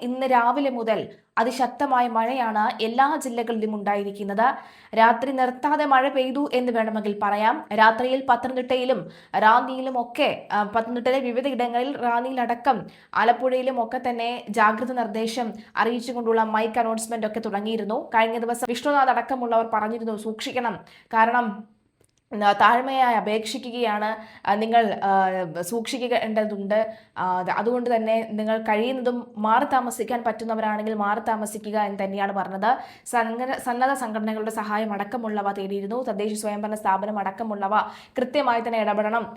ഇന്ന് രാവിലെ മുതൽ അതിശക്തമായ മഴയാണ് എല്ലാ ജില്ലകളിലും ഉണ്ടായിരിക്കുന്നത്. രാത്രി നിർത്താതെ മഴ പെയ്തു എന്ന് വേണമെങ്കിൽ പറയാം. രാത്രിയിൽ പത്തനംതിട്ടയിലും റാന്നിയിലും ഒക്കെ പത്തനംതിട്ടയിലെ വിവിധ ഇടങ്ങളിൽ റാന്നിയിലടക്കം ആലപ്പുഴയിലും ഒക്കെ തന്നെ ജാഗ്രത നിർദ്ദേശം അറിയിച്ചുകൊണ്ടുള്ള മൈക്ക് അനൗൺസ്മെന്റ് ഒക്കെ തുടങ്ങിയിരുന്നു. കഴിഞ്ഞ ദിവസം വിഷ്ണുനാഥ് അടക്കമുള്ളവർ പറഞ്ഞിരുന്നു സൂക്ഷിക്കണം, കാരണം താഴ്മയായി അപേക്ഷിക്കുകയാണ്, നിങ്ങൾ സൂക്ഷിക്കേണ്ടതുണ്ട്. അതുകൊണ്ട് തന്നെ നിങ്ങൾ കഴിയുന്നതും മാറി താമസിക്കാൻ പറ്റുന്നവരാണെങ്കിൽ മാറി താമസിക്കുക എന്ന് തന്നെയാണ് പറഞ്ഞത്. സന്നദ്ധ സംഘടനകളുടെ സഹായം അടക്കമുള്ളവ തേടിയിരുന്നു. തദ്ദേശ സ്വയംഭരണ സ്ഥാപനം അടക്കമുള്ളവ കൃത്യമായി തന്നെ ഇടപെടണം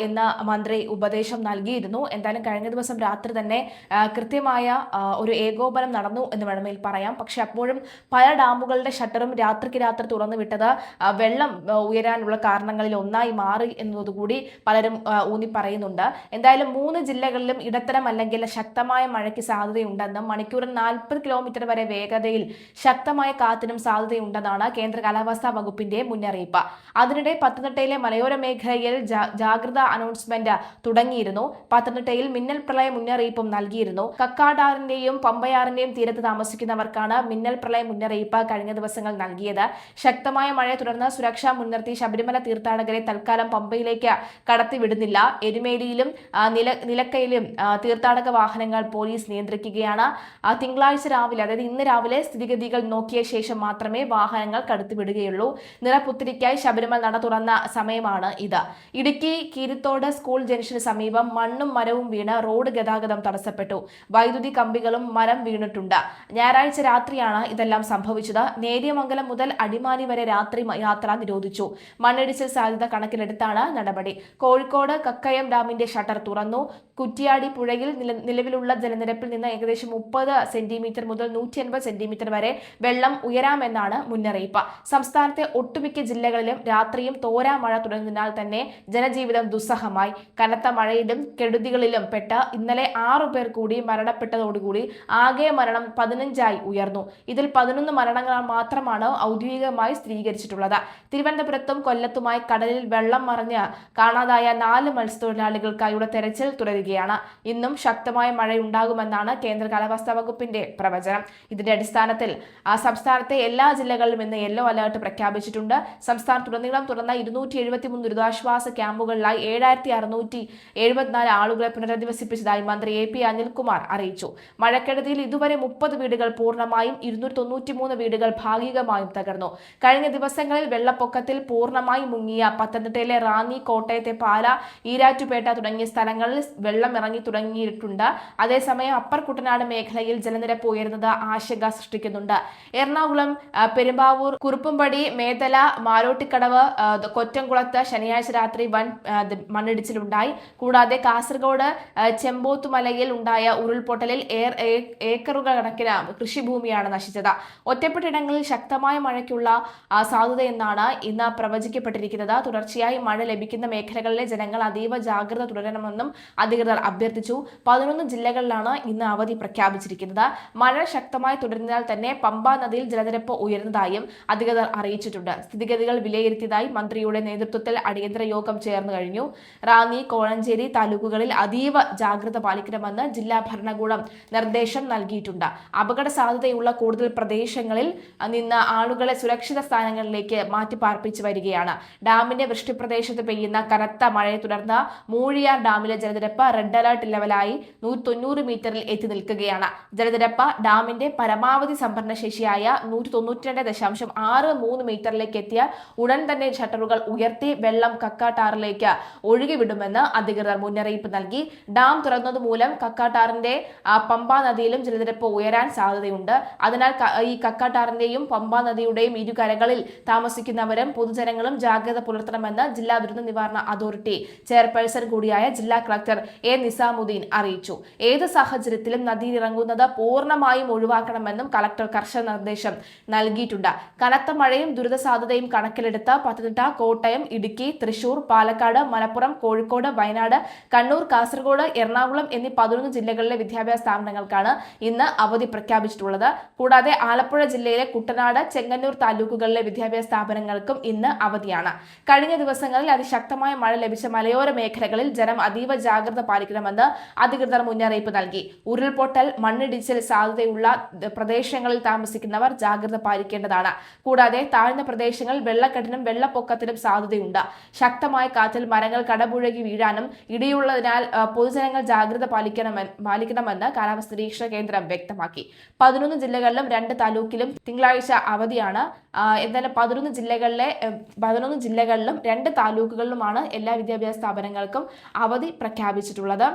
എന്ന് മന്ത്രി ഉപദേശം നൽകിയിരുന്നു. എന്തായാലും കഴിഞ്ഞ ദിവസം രാത്രി തന്നെ കൃത്യമായ ഒരു ഏകോപനം നടന്നു എന്ന് വേണമെങ്കിൽ പറയാം. പക്ഷെ അപ്പോഴും പല ഡാമുകളുടെ ഷട്ടറും രാത്രിക്ക് രാത്രി തുറന്നു വിട്ടത് വെള്ളം ഉയരാനുള്ള കാരണങ്ങളിൽ ഒന്നായി മാറി എന്നതുകൂടി പലരും ഊന്നി പറയുന്നുണ്ട്. എന്തായാലും 3 ജില്ലകളിലും ഇടത്തരം അല്ലെങ്കിൽ ശക്തമായ മഴയ്ക്ക് സാധ്യതയുണ്ടെന്നും മണിക്കൂറിൽ 40 കിലോമീറ്റർ വരെ വേഗതയിൽ ശക്തമായ കാറ്റിനും സാധ്യതയുണ്ടെന്നാണ് കേന്ദ്ര കാലാവസ്ഥാ വകുപ്പിന്റെ മുന്നറിയിപ്പ്. അതിനിടെ പത്തനംതിട്ടയിലെ മലയോര മേഖലയിൽ ജാഗ്രതാ അനൗൺസ്മെന്റ് തുടങ്ങിയിരുന്നു. പത്തനംതിട്ടയിൽ മിന്നൽ പ്രളയ മുന്നറിയിപ്പും നൽകിയിരുന്നു. കക്കാടാറിന്റെയും പമ്പയാറിന്റെയും തീരത്ത് താമസിക്കുന്നവർക്കാണ് മിന്നൽ പ്രളയ മുന്നറിയിപ്പ് കഴിഞ്ഞ ദിവസങ്ങൾ നൽകിയത്. ശക്തമായ മഴയെ തുടർന്ന് സുരക്ഷാ മുൻനിർത്തി ശബരിമല തീർത്ഥാടകരെ തൽക്കാലം പമ്പയിലേക്ക് കടത്തിവിടുന്നില്ല. എരുമേലിയിലും നിലക്കയിലും തീർത്ഥാടക വാഹനങ്ങൾ പോലീസ് നിയന്ത്രിക്കുകയാണ്. തിങ്കളാഴ്ച രാവിലെ, അതായത് ഇന്ന് രാവിലെ സ്ഥിതിഗതികൾ നോക്കിയ ശേഷം മാത്രമേ വാഹനങ്ങൾ കടത്തിവിടുകയുള്ളൂ. നിറപുത്തിരിക്കായി ശബരിമല നട തുറന്ന സമയമാണ് ഇത്. ഇടുക്കി കീരിത്തോട് സ്കൂൾ ജംഗ്ഷന് സമീപം മണ്ണും മരവും വീണ് റോഡ് ഗതാഗതം തടസ്സപ്പെട്ടു. വൈദ്യുതി കമ്പികളും മരം വീണിട്ടുണ്ട്. ഞായറാഴ്ച രാത്രിയാണ് ഇതെല്ലാം സംഭവിച്ചത്. നേര്യമംഗലം മുതൽ അടിമാലി വരെ രാത്രി യാത്ര നിരോധിച്ചു. മണ്ണിടിച്ചിൽ സാധ്യത കണക്കിലെടുത്താണ് നടപടി. കോഴിക്കോട് കക്കയം ഡാമിന്റെ ഷട്ടർ തുറന്നു. കുറ്റിയാടി പുഴയിൽ നിലവിലുള്ള ജലനിരപ്പിൽ നിന്ന് ഏകദേശം 30 സെന്റിമീറ്റർ മുതൽ 150 സെന്റിമീറ്റർ വരെ വെള്ളം ഉയരാമെന്നാണ് മുന്നറിയിപ്പ്. സംസ്ഥാനത്തെ ഒട്ടുമിക്ക ജില്ലകളിലും രാത്രിയും തോരാ മഴ തുടങ്ങുന്നതിനാൽ തന്നെ ജനജീവിതം ദുസ്സഹമായി. കനത്ത മഴയിലും കെടുതികളിലും പെട്ട് ഇന്നലെ 6 പേർ കൂടി മരണപ്പെട്ടതോടുകൂടി ആകെ മരണം 15ആയി ഉയർന്നു. ഇതിൽ 11 മരണങ്ങൾ മാത്രമാണ് ഔദ്യോഗികമായി സ്ഥിരീകരിച്ചിട്ടുള്ളത്. തിരുവനന്തപുരത്തും കൊല്ലത്തുമായി കടലിൽ വെള്ളം മറിഞ്ഞ് കാണാതായ 4 മത്സ്യത്തൊഴിലാളികൾക്കായുള്ള തെരച്ചിൽ തുടരുകയാണ്. ഇന്നും ശക്തമായ മഴയുണ്ടാകുമെന്നാണ് കേന്ദ്ര കാലാവസ്ഥാ വകുപ്പിന്റെ പ്രവചനം. ഇതിന്റെ അടിസ്ഥാനത്തിൽ സംസ്ഥാനത്തെ എല്ലാ ജില്ലകളിലും ഇന്ന് യെല്ലോ അലർട്ട് പ്രഖ്യാപിച്ചിട്ടുണ്ട്. സംസ്ഥാനത്തുടനീളം തുറന്ന 273 ദുരിതാശ്വാസ ക്യാമ്പുകളിലായി 7674 ആളുകളെ പുനരധിവസിപ്പിച്ചതായി മന്ത്രി AP അനിൽകുമാർ അറിയിച്ചു. മഴക്കെടുതിയിൽ ഇതുവരെ 30 വീടുകൾ പൂർണ്ണമായും 293 വീടുകൾ ഭാഗികമായും തകർന്നു. കഴിഞ്ഞ ദിവസങ്ങളിൽ വെള്ളപ്പൊക്കത്തിൽ പൂർണ്ണമായി മുങ്ങിയ പത്തനംതിട്ടയിലെ റാന്നി, കോട്ടയത്തെ പാല, ഈരാറ്റുപേട്ട തുടങ്ങിയ സ്ഥലങ്ങളിൽ വെള്ളം ഇറങ്ങി തുടങ്ങിയിട്ടുണ്ട്. അതേസമയം അപ്പർ കുട്ടനാട് മേഖലയിൽ ജലനിരപ്പ് ഉയരുന്നത് ആശങ്ക സൃഷ്ടിക്കുന്നുണ്ട്. എറണാകുളം, പെരുമ്പാവൂർ, കുറുപ്പുംപടി, മേത്തല, മാരോട്ടിക്കടവ്, കൊറ്റംകുളത്ത് ശനിയാഴ്ച രാത്രി വൻ മണ്ണിടിച്ചിലുണ്ടായി. കൂടാതെ കാസർഗോഡ് ചെമ്പോത്തുമലയിൽ ഉണ്ടായ ഉരുൾപൊട്ടലിൽ ഏക്കറുകൾ കണക്കിന് കൃഷിഭൂമിയാണ് നശിച്ചത്. ഒറ്റപ്പെട്ടിടങ്ങളിൽ ശക്തമായ മഴയ്ക്കുള്ള സാധ്യതയെന്നാണ് ഇന്ന് പ്രവചിക്കപ്പെട്ടിരിക്കുന്നത്. തുടർച്ചയായി മഴ ലഭിക്കുന്ന മേഖലകളിലെ ജനങ്ങൾ അതീവ ജാഗ്രത തുടരണമെന്നും അധികൃതർ അഭ്യർത്ഥിച്ചു. 11 ജില്ലകളിലാണ് ഇന്ന് അവധി പ്രഖ്യാപിച്ചിരിക്കുന്നത്. മഴ ശക്തമായി തുടരുന്നതിനാൽ തന്നെ പമ്പാ നദിയിൽ ജലനിരപ്പ് ഉയർന്നതായും അധികൃതർ അറിയിച്ചിട്ടുണ്ട്. സ്ഥിതിഗതികൾ വിലയിരുത്തിയതായി മന്ത്രിയുടെ നേതൃത്വത്തിൽ അടിയന്തര യോഗം ചേർന്നു കഴിഞ്ഞു. റാന്നി, കോഴഞ്ചേരി താലൂക്കുകളിൽ അതീവ ജാഗ്രത പാലിക്കണമെന്ന് ജില്ലാ ഭരണകൂടം നിർദ്ദേശം നൽകിയിട്ടുണ്ട്. അപകട സാധ്യതയുള്ള കൂടുതൽ പ്രദേശങ്ങളിൽ നിന്ന് ആളുകളെ സുരക്ഷിത സ്ഥാനങ്ങളിലേക്ക് മാറ്റിപ്പാർപ്പിച്ചു വരികയാണ്. ഡാമിന്റെ വൃഷ്ടിപ്രദേശത്ത് പെയ്യുന്ന കനത്ത മഴയെ തുടർന്ന് മൂഴിയാർ ഡാമിലെ ജലനിരപ്പ് റെഡ് അലർട്ട് ലെവലായി 190 മീറ്ററിൽ എത്തി നിൽക്കുകയാണ്. ജലനിരപ്പ് ഡാമിന്റെ പരമാവധി സംഭരണശേഷിയായ 192.63 മീറ്ററിലേക്ക് എത്തിയ ഉടൻ തന്നെ ഷട്ടറുകൾ ഉയർത്തി വെള്ളം കക്കാട്ടാറിലേക്ക് ഒഴുകിവിടുമെന്ന് അധികൃതർ മുന്നറിയിപ്പ് നൽകി. ഡാം തുറന്നതുമൂലം കക്കാട്ടാറിന്റെ പമ്പാ നദിയിലും ജലനിരപ്പ് ഉയരാൻ സാധ്യതയുണ്ട്. അതിനാൽ ഈ കക്കാട്ടാറിന്റെയും പമ്പാ നദിയുടെയും ഇരുകരകളിൽ താമസിക്കുന്നവരും പൊതുജനങ്ങളും ജാഗ്രത പുലർത്തണമെന്ന് ജില്ലാ ദുരന്ത നിവാരണ അതോറിറ്റി ചെയർപേഴ്സൺ കൂടിയായ ജില്ലാ കളക്ടർ A. നിസാമുദ്ദീൻ അറിയിച്ചു. ഏത് സാഹചര്യത്തിലും നദിയിൽ ഇറങ്ങുന്നത് പൂർണ്ണമായും ഒഴിവാക്കണമെന്നും കളക്ടർ കർശന നിർദ്ദേശം നൽകിയിട്ടുണ്ട്. കനത്ത മഴയും ദുരിത സാധ്യതയും കണക്കിലെടുത്ത് പത്തനംതിട്ട, കോട്ടയം, ഇടുക്കി, തൃശൂർ, പാലക്കാട്, മലപ്പുറം, കോഴിക്കോട്, വയനാട്, കണ്ണൂർ, കാസർഗോഡ്, എറണാകുളം എന്നീ 11 ജില്ലകളിലെ വിദ്യാഭ്യാസ സ്ഥാപനങ്ങൾക്കാണ് ഇന്ന് അവധി പ്രഖ്യാപിച്ചിട്ടുള്ളത്. കൂടാതെ ആലപ്പുഴ ജില്ലയിലെ കുട്ടനാട്, ചെങ്ങന്നൂർ താലൂക്കുകളിലെ വിദ്യാഭ്യാസ സ്ഥാപനങ്ങൾക്കും ഇന്ന് അവധിയാണ്. അവധിയാണ്. കഴിഞ്ഞ ദിവസങ്ങളിൽ അതിശക്തമായ മഴ ലഭിച്ച മലയോര മേഖലകളിൽ ജനം അതീവ ജാഗ്രത പാലിക്കണമെന്ന് അധികൃതർ മുന്നറിയിപ്പ് നൽകി. ഉരുൾപൊട്ടൽ, മണ്ണിടിച്ചിൽ സാധ്യതയുള്ള പ്രദേശങ്ങളിൽ താമസിക്കുന്നവർ ജാഗ്രത പാലിക്കേണ്ടതാണ്. കൂടാതെ താഴ്ന്ന പ്രദേശങ്ങളിൽ വെള്ളക്കെട്ടിനും വെള്ളപ്പൊക്കത്തിനും സാധ്യതയുണ്ട്. ശക്തമായ കാറ്റിൽ മരങ്ങൾ കടപുഴകി വീഴാനും ഇടിയുള്ളതിനാൽ പൊതുജനങ്ങൾ ജാഗ്രത പാലിക്കണമെന്ന് കാലാവസ്ഥാ നിരീക്ഷണ കേന്ദ്രം വ്യക്തമാക്കി. 11 ജില്ലകളിലും 2 താലൂക്കിലും തിങ്കളാഴ്ച അവധിയാണ്. എന്നാലും 11 ജില്ലകളിലും 2 താലൂക്കുകളിലുമാണ് എല്ലാ വിദ്യാഭ്യാസ സ്ഥാപനങ്ങൾക്കും അവധി പ്രഖ്യാപിച്ചിട്ടുള്ളത്.